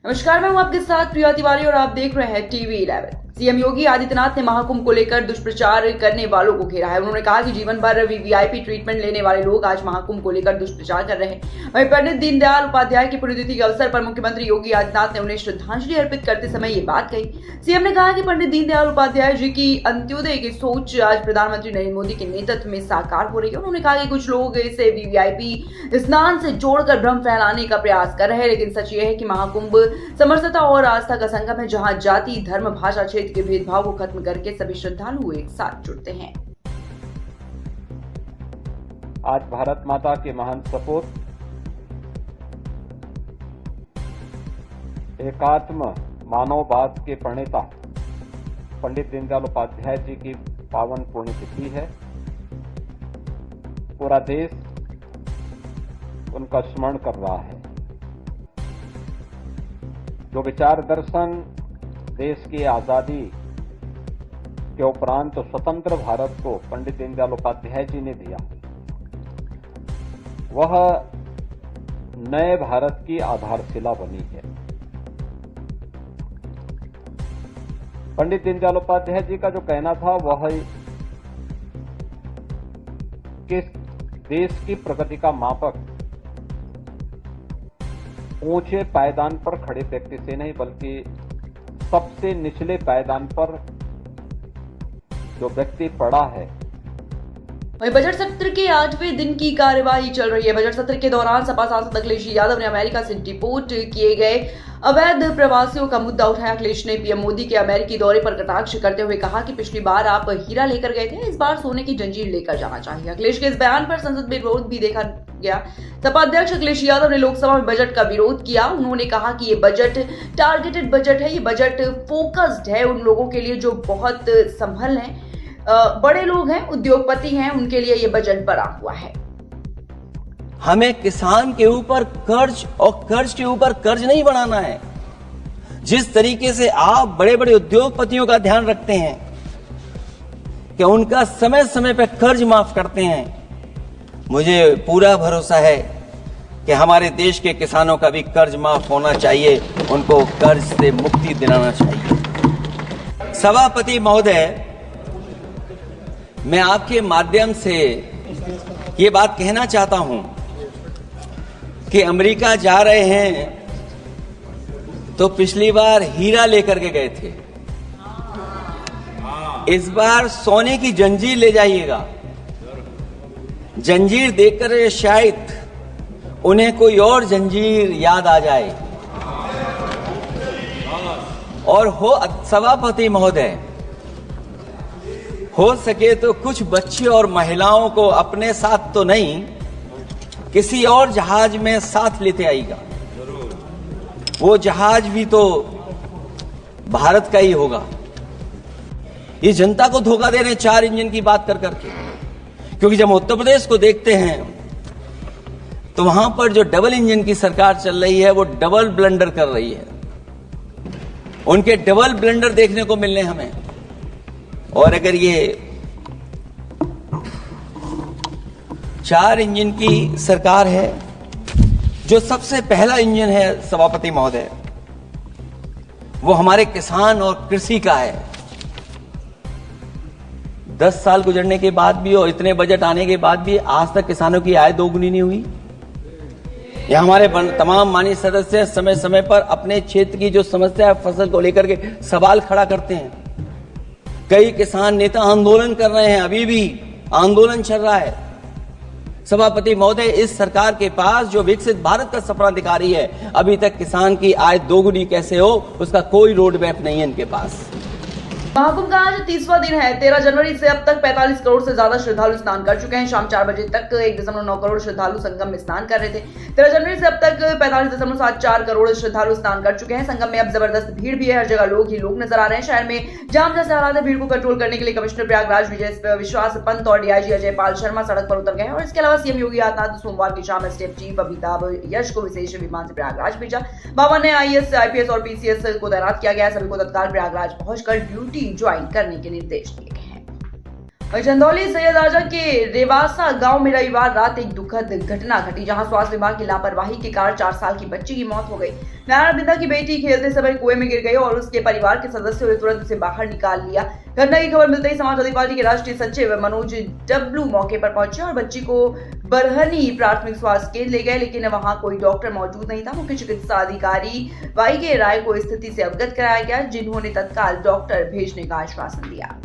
नमस्कार, मैं हूं आपके साथ प्रिया तिवारी और आप देख रहे हैं टीवी 11। सीएम योगी आदित्यनाथ ने महाकुंभ को लेकर दुष्प्रचार करने वालों को घेरा है। उन्होंने कहा कि जीवन भर वीवीआईपी ट्रीटमेंट लेने वाले लोग आज महाकुंभ को लेकर दुष्प्रचार कर रहे हैं। वहीं पंडित दीनदयाल उपाध्याय की पुण्यतिथि के अवसर पर मुख्यमंत्री योगी आदित्यनाथ ने उन्हें श्रद्धांजलि अर्पित करते समय ये बात कही। सीएम ने कहा कि पंडित दीनदयाल उपाध्याय जी की अंत्योदय की सोच आज प्रधानमंत्री नरेंद्र मोदी के नेतृत्व में साकार हो रही है। उन्होंने कहा कि कुछ लोग इसे वीवीआईपी स्नान से जोड़कर भ्रम फैलाने का प्रयास कर रहे हैं, लेकिन सच ये है कि महाकुंभ समरसता और आस्था का संगम है, जहां जाति, धर्म, भाषा, क्षेत्र के भेदभाव को खत्म करके सभी श्रद्धालु एक साथ जुड़ते हैं। आज भारत माता के महान सपूत एकात्म मानववाद के प्रणेता पंडित दीनदयाल उपाध्याय जी की पावन पुण्यतिथि है। पूरा देश उनका स्मरण कर रहा है। जो विचार दर्शन देश की आजादी के उपरांत स्वतंत्र भारत को पंडित दीनदयाल उपाध्याय जी ने दिया, वह नए भारत की आधारशिला बनी है। पंडित दीनदयाल उपाध्याय जी का जो कहना था वह कि देश की प्रगति का मापक ऊंचे पायदान पर खड़े व्यक्ति से नहीं, बल्कि सबसे निचले पायदान पर जो व्यक्ति पड़ा है। वहीं बजट सत्र के 8वें दिन की कार्यवाही चल रही है। बजट सत्र के दौरान सपा सांसद अखिलेश यादव ने अमेरिका से डिपोर्ट किए गए अवैध प्रवासियों का मुद्दा उठाया। अखिलेश ने पीएम मोदी के अमेरिकी दौरे पर कटाक्ष करते हुए कहा कि पिछली बार आप हीरा लेकर गए थे, इस बार सोने की जंजीर लेकर जाना चाहिए। अखिलेश के इस बयान पर संसद में विरोध भी देखा गया। सपा अध्यक्ष अखिलेश यादव ने लोकसभा में बजट का विरोध किया। उन्होंने कहा कि ये बजट टारगेटेड बजट है, ये बजट फोकस्ड है उन लोगों के लिए जो बहुत संभल हैं, बड़े लोग हैं, उद्योगपति हैं, उनके लिए ये बजट बना हुआ है। हमें किसान के ऊपर कर्ज और कर्ज के ऊपर कर्ज नहीं बनाना है। जिस तरीके से आप बड़े बड़े उद्योगपतियों का ध्यान रखते हैं कि उनका समय समय पर कर्ज माफ करते हैं, मुझे पूरा भरोसा है कि हमारे देश के किसानों का भी कर्ज माफ होना चाहिए, उनको कर्ज से मुक्ति दिलाना चाहिए। सभापति महोदय, मैं आपके माध्यम से ये बात कहना चाहता हूं कि अमेरिका जा रहे हैं तो पिछली बार हीरा लेकर के गए थे, इस बार सोने की जंजीर ले जाइएगा। जंजीर देखकर शायद उन्हें कोई और जंजीर याद आ जाए। और हो सभापति महोदय, हो सके तो कुछ बच्चे और महिलाओं को अपने साथ तो नहीं, किसी और जहाज में साथ लेते आएगा। वो जहाज भी तो भारत का ही होगा। ये जनता को धोखा दे रहे हैं 4 इंजन की बात कर करके, क्योंकि जब उत्तर प्रदेश को देखते हैं तो वहां पर जो डबल इंजन की सरकार चल रही है वो डबल ब्लंडर कर रही है। उनके डबल ब्लंडर देखने को मिलने हमें। और अगर ये 4 इंजन की सरकार है, जो सबसे पहला इंजन है सभापति महोदय, वो हमारे किसान और कृषि का है। 10 साल गुजरने के बाद भी और इतने बजट आने के बाद भी आज तक किसानों की आय दोगुनी नहीं हुई। ये हमारे तमाम माननीय सदस्य समय समय पर अपने क्षेत्र की जो समस्या है फसल को लेकर के सवाल खड़ा करते हैं। कई किसान नेता आंदोलन कर रहे हैं, अभी भी आंदोलन चल रहा है। सभापति महोदय, इस सरकार के पास जो विकसित भारत का सपना दिखा रही है, अभी तक किसान की आय दोगुनी कैसे हो उसका कोई रोड मैप नहीं है इनके पास। महाकुंभ का आज 30वां दिन है। 13 जनवरी से अब तक 45 करोड़ से ज्यादा श्रद्धालु स्नान कर चुके हैं। शाम 4 बजे तक 1.9 करोड़ श्रद्धालु संगम में स्नान कर रहे थे। 13 जनवरी से अब तक 45.74 करोड़ श्रद्धालु स्नान कर चुके हैं। संगम में अब जबरदस्त भीड़ भी है, हर जगह लोग ही लोग नजर आ रहे हैं। शहर में जाम जैसे हालात है। भीड़ को कंट्रोल करने के लिए कमिश्नर प्रयागराज विजय विश्वास पंत और डीआईजी अजय पाल शर्मा सड़क पर उतर गए हैं। और इसके अलावा सीएम योगी आदित्यनाथ सोमवार की शाम एसटीएफ चीफ अमिताभ यश को विशेष विमान से प्रयागराज भेजा। 52 आईएएस, आईपीएस और पीसीएस को तैनात किया गया है। सभी को तत्काल प्रयागराज पहुंचकर ड्यूटी ज्वाइन करने के निर्देश दिए गए हैं। और चंदौली सैयद आजा के रेवासा गांव में रविवार रात एक दुखद घटना घटी, जहां स्वास्थ्य विभाग की लापरवाही के कारण 4 साल की बच्ची की मौत हो गई। नारायण बिंदा की बेटी खेलते समय कुएं में गिर गई और उसके परिवार के सदस्यों ने तुरंत उसे बाहर निकाल लिया। घटना की खबर मिलते ही समाजवादी पार्टी के राष्ट्रीय सचिव मनोज डब्लू मौके पर पहुंचे और बच्ची को बरहनी प्राथमिक स्वास्थ्य केंद्र ले गए, लेकिन वहां कोई डॉक्टर मौजूद नहीं था। मुख्य चिकित्सा अधिकारी वाईके राय को स्थिति से अवगत कराया गया, जिन्होंने तत्काल डॉक्टर भेजने का आश्वासन दिया।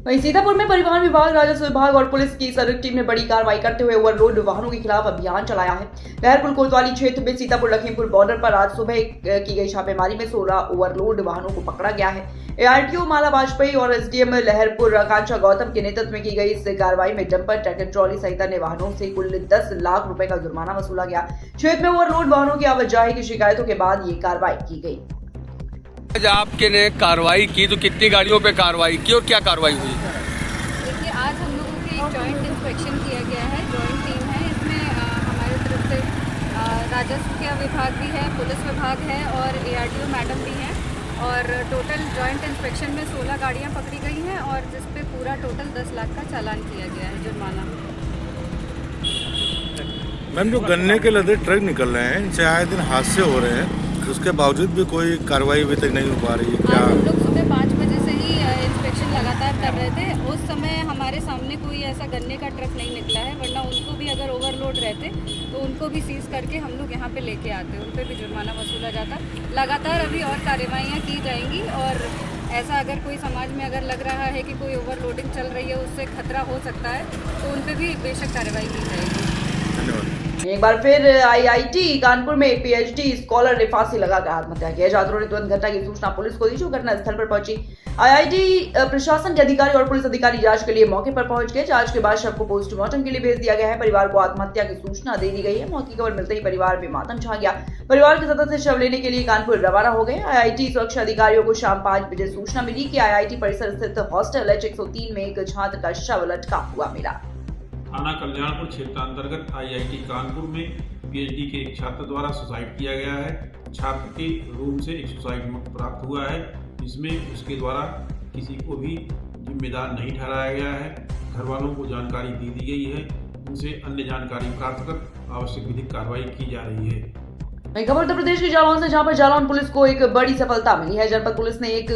वहीं सीतापुर में परिवहन विभाग, राजस्व विभाग और पुलिस की संयुक्त टीम ने बड़ी कार्रवाई करते हुए ओवरलोड वाहनों के खिलाफ अभियान चलाया है। लहरपुर कोतवाली क्षेत्र में सीतापुर लखीमपुर बॉर्डर पर आज सुबह की गई छापेमारी में 16 ओवरलोड वाहनों को पकड़ा गया है। ARTO माला वाजपेयी और SDM लहरपुर आकांक्षा गौतम के नेतृत्व में की गई इस कार्रवाई में डंपर, ट्रैक्टर ट्रॉली सहित अन्य वाहनों से कुल 10 लाख रुपए का जुर्माना वसूला गया। क्षेत्र में ओवरलोड वाहनों की आवाजाही की शिकायतों के बाद ये कार्रवाई की गई। आज आपके ने कार्रवाई की तो कितनी गाड़ियों पे कार्रवाई की और क्या कार्रवाई हुई? देखिए, आज हम लोगों के एक जॉइंट इंस्पेक्शन किया गया है। जॉइंट टीम है, इसमें हमारे तरफ से राजस्व का विभाग भी है, पुलिस विभाग है और ARTO मैडम भी हैं और टोटल जॉइंट इंस्पेक्शन में 16 गाड़ियां पकड़ी गई हैं और जिस पे पूरा टोटल 10 लाख का चालान किया गया है, जुर्माना। मैम, जो गन्ने के लदे ट्रक निकल रहे हैं, इनसे आए दिन हादसे हो रहे हैं, उसके बावजूद भी कोई कार्रवाई अभी तक नहीं हो पा रही है। क्या हम लोग सुबह 5 बजे से ही इंस्पेक्शन लगातार कर रहे थे। उस समय हमारे सामने कोई ऐसा गन्ने का ट्रक नहीं निकला है, वरना उनको भी अगर ओवरलोड रहते तो उनको भी सीज करके हम लोग यहाँ पे लेके आते, उन पर भी जुर्माना वसूला जाता। लगातार अभी और कार्रवाइयाँ की जाएंगी और ऐसा अगर कोई समाज में अगर लग रहा है कि कोई ओवरलोडिंग चल रही है, उससे खतरा हो सकता है, तो उन पर भी बेशक कार्रवाई की जाएगी। धन्यवाद। एक बार फिर IIT कानपुर में एक PhD स्कॉलर ने फांसी लगाकर आत्महत्या की। छात्रों ने तुरंत घटना की सूचना पुलिस को दी, जो घटना स्थल पर पहुंची। IIT प्रशासन के अधिकारी और पुलिस अधिकारी जांच के लिए मौके पर पहुंच गए। जांच के बाद शव को पोस्टमार्टम के लिए भेज दिया गया है। परिवार को आत्महत्या की सूचना दे दी गई है। मौत की खबर मिलते ही परिवार में मातम छा गया। परिवार के सदस्य शव लेने के लिए कानपुर रवाना हो गए। IIT सुरक्षा अधिकारियों को शाम 5 बजे सूचना मिली कि IIT परिसर स्थित हॉस्टल H103 में एक छात्र का शव लटका हुआ मिला। थाना कल्याणपुर क्षेत्र अंतर्गत IIT कानपुर में PhD के एक छात्र द्वारा सुसाइड किया गया है। छात्र के रूम से एक सुसाइड नोट प्राप्त हुआ है, जिसमें उसके द्वारा किसी को भी जिम्मेदार नहीं ठहराया गया है। घर वालों को जानकारी दे दी गई है, उनसे अन्य जानकारी प्राप्त कर आवश्यक विधिक कार्रवाई की जा रही है। खबर उत्तर प्रदेश के जालौन से, जहां पर जालौन पुलिस को एक बड़ी सफलता मिली है। जनपद पुलिस ने एक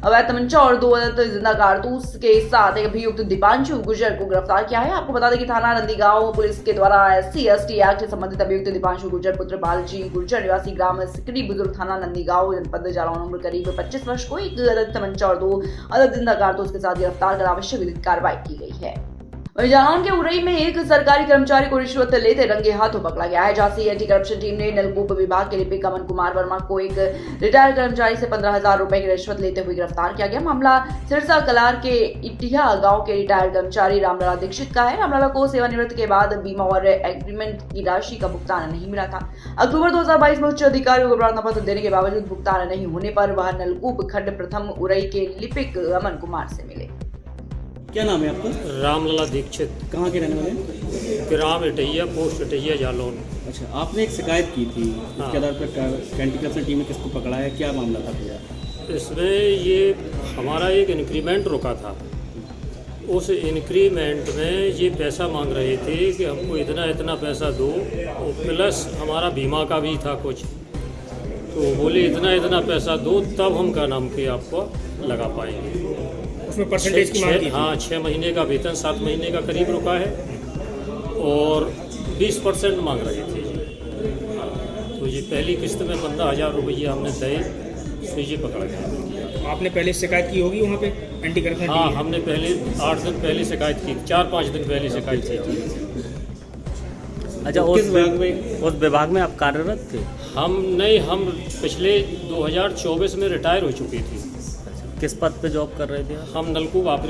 अवैध तमंचा और 2 अवैध जिंदा कारतूस के साथ एक अभियुक्त दीपांशु गुर्जर को गिरफ्तार किया है। आपको बता दें कि थाना नंदीगांव पुलिस के द्वारा SC/ST एक्ट से संबंधित अभियुक्त दीपांशु गुर्जर पुत्र बालजी गुर्जर निवासी ग्राम सिकड़ी बुजुर्ग थाना नंदीगांव जनपद जालौन उम्र करीब 25 वर्ष को एक अवैध तमंचा और 2 अवैध जिंदा कारतूस के साथ गिरफ्तार कर आवश्यक विधिक कार्रवाई की गई है। जालौन के उरई में एक सरकारी कर्मचारी को रिश्वत लेते रंगे हाथों पकड़ा गया है। जहां से एंटी करप्शन टीम ने नलकूप विभाग के लिपिक अमन कुमार वर्मा को एक रिटायर्ड कर्मचारी से 15,000 रुपए की रिश्वत लेते हुए गिरफ्तार किया गया। मामला सिरसा कलार के इटिया गांव के रिटायर्ड कर्मचारी रामलाला दीक्षित का है। रामलाला को सेवानिवृत्ति के बाद बीमा और एग्रीमेंट की राशि का भुगतान नहीं मिला था। अक्टूबर 2022 में उच्च अधिकारियों को प्रार्थना पत्र देने के बावजूद भुगतान नहीं होने पर वह नलकूप खंड प्रथम उरई के लिपिक अमन कुमार से मिले। क्या नाम है आपका? रामलाला दीक्षित। कहाँ के रहने वाले हैं? ग्राम इटैया, पोस्ट इटैया, जालौन। अच्छा, आपने एक शिकायत की थी, इसके आधार पर एंटी करप्शन टीम ने किसको पकड़ा है, क्या मामला था भैया? इसमें ये हमारा एक इंक्रीमेंट रुका था। उस इंक्रीमेंट में ये पैसा मांग रहे थे कि हमको इतना इतना पैसा दो, और प्लस हमारा बीमा का भी था कुछ, तो बोले इतना इतना पैसा दो तब हम का नाम के आपको लगा पाएंगे। उसमें परसेंटेज की मांग की थी? हाँ, 6 महीने का वेतन 7 महीने का करीब रुका है और 20% मांग रहे थे। तो ये पहली किस्त में 15,000 रुपये हमने तय, तो ये पकड़ा गया। आपने पहले शिकायत की होगी वहाँ पे एंटी करप्शन? हाँ, हमने पहले 8 दिन पहले शिकायत की, 4-5 दिन पहले शिकायत की थी। अच्छा, उस विभाग में आप कार्यरत थे? हम पिछले 2024 में रिटायर हो चुके थे। किस पद पे जॉब कर रहे थे? हम नलकूप ऑपरेटर